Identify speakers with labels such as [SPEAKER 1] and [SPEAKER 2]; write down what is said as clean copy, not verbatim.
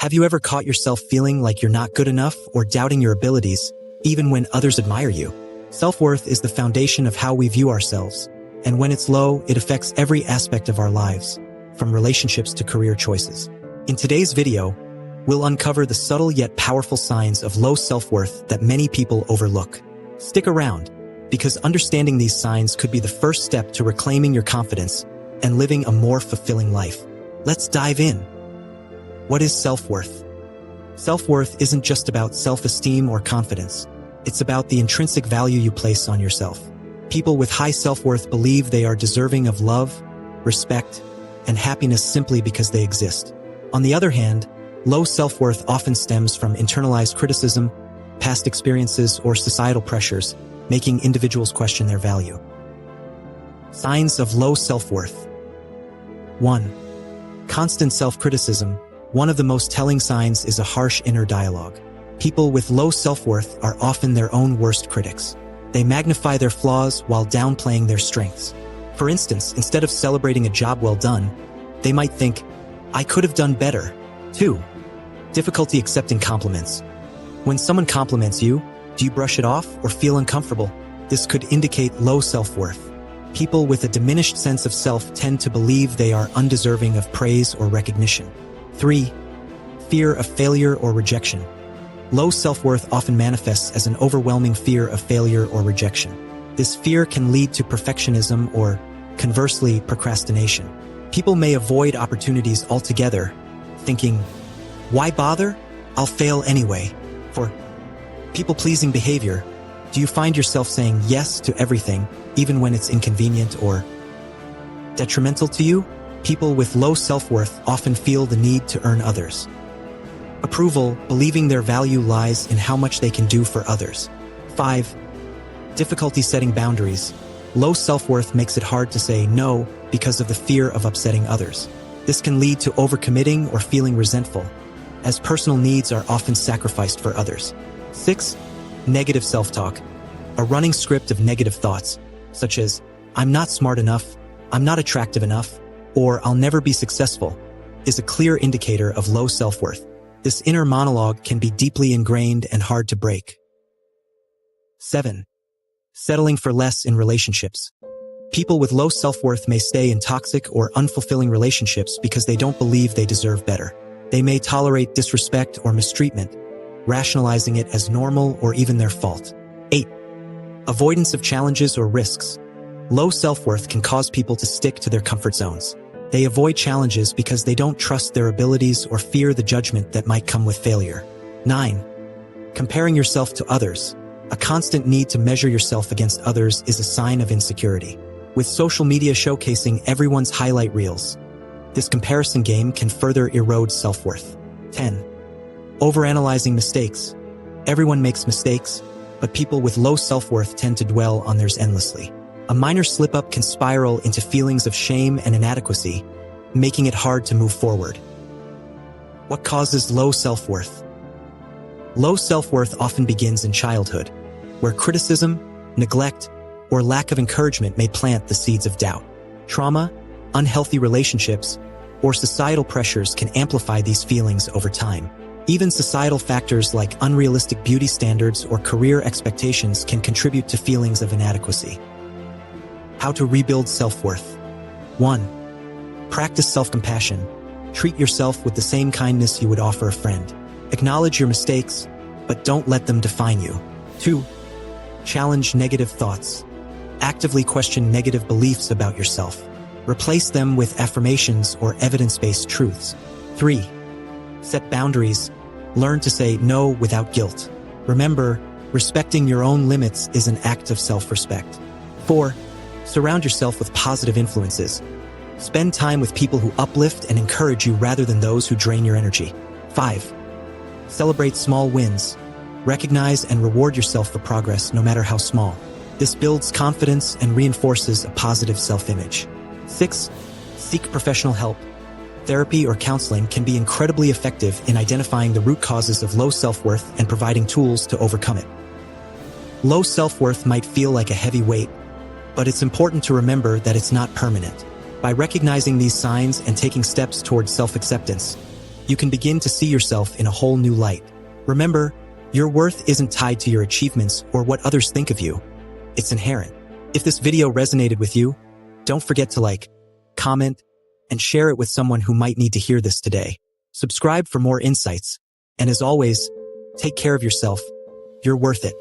[SPEAKER 1] Have you ever caught yourself feeling like you're not good enough or doubting your abilities, even when others admire you? Self-worth is the foundation of how we view ourselves, and when it's low, it affects every aspect of our lives, from relationships to career choices. In today's video, we'll uncover the subtle yet powerful signs of low self-worth that many people overlook. Stick around, because understanding these signs could be the first step to reclaiming your confidence and living a more fulfilling life. Let's dive in. What is self-worth? Self-worth isn't just about self-esteem or confidence. It's about the intrinsic value you place on yourself. People with high self-worth believe they are deserving of love, respect, and happiness simply because they exist. On the other hand, low self-worth often stems from internalized criticism, past experiences, or societal pressures, making individuals question their value. Signs of low self-worth. 1. Constant self-criticism. One of the most telling signs is a harsh inner dialogue. People with low self-worth are often their own worst critics. They magnify their flaws while downplaying their strengths. For instance, instead of celebrating a job well done, they might think, "I could have done better." 2. Difficulty accepting compliments. When someone compliments you, do you brush it off or feel uncomfortable? This could indicate low self-worth. People with a diminished sense of self tend to believe they are undeserving of praise or recognition. 3. Fear of failure or rejection. Low self-worth often manifests as an overwhelming fear of failure or rejection. This fear can lead to perfectionism or, conversely, procrastination. People may avoid opportunities altogether, thinking, "Why bother? I'll fail anyway." For people-pleasing behavior, do you find yourself saying yes to everything, even when it's inconvenient or detrimental to you? People with low self-worth often feel the need to earn others' approval, believing their value lies in how much they can do for others. 5. Difficulty setting boundaries. Low self-worth makes it hard to say no because of the fear of upsetting others. This can lead to overcommitting or feeling resentful, as personal needs are often sacrificed for others. 6. Negative self-talk. A running script of negative thoughts, such as, "I'm not smart enough," "I'm not attractive enough," or "I'll never be successful," is a clear indicator of low self-worth. This inner monologue can be deeply ingrained and hard to break. 7. Settling for less in relationships. People with low self-worth may stay in toxic or unfulfilling relationships because they don't believe they deserve better. They may tolerate disrespect or mistreatment, rationalizing it as normal or even their fault. 8. Avoidance of challenges or risks. Low self-worth can cause people to stick to their comfort zones. They avoid challenges because they don't trust their abilities or fear the judgment that might come with failure. 9. Comparing yourself to others. A constant need to measure yourself against others is a sign of insecurity. With social media showcasing everyone's highlight reels, this comparison game can further erode self-worth. 10. Overanalyzing mistakes. Everyone makes mistakes, but people with low self-worth tend to dwell on theirs endlessly. A minor slip-up can spiral into feelings of shame and inadequacy, making it hard to move forward. What causes low self-worth? Low self-worth often begins in childhood, where criticism, neglect, or lack of encouragement may plant the seeds of doubt. Trauma, unhealthy relationships, or societal pressures can amplify these feelings over time. Even societal factors like unrealistic beauty standards or career expectations can contribute to feelings of inadequacy. How to rebuild self-worth. 1. Practice self-compassion. Treat yourself with the same kindness you would offer a friend. Acknowledge your mistakes, but don't let them define you. 2. Challenge negative thoughts. Actively question negative beliefs about yourself. Replace them with affirmations or evidence-based truths. 3. Set boundaries. Learn to say no without guilt. Remember, respecting your own limits is an act of self-respect. 4. Surround yourself with positive influences. Spend time with people who uplift and encourage you rather than those who drain your energy. 5. Celebrate small wins. Recognize and reward yourself for progress, no matter how small. This builds confidence and reinforces a positive self-image. 6. Seek professional help. Therapy or counseling can be incredibly effective in identifying the root causes of low self-worth and providing tools to overcome it. Low self-worth might feel like a heavy weight, but it's important to remember that it's not permanent. By recognizing these signs and taking steps towards self-acceptance, you can begin to see yourself in a whole new light. Remember, your worth isn't tied to your achievements or what others think of you. It's inherent. If this video resonated with you, don't forget to like, comment, and share it with someone who might need to hear this today. Subscribe for more insights. And as always, take care of yourself. You're worth it.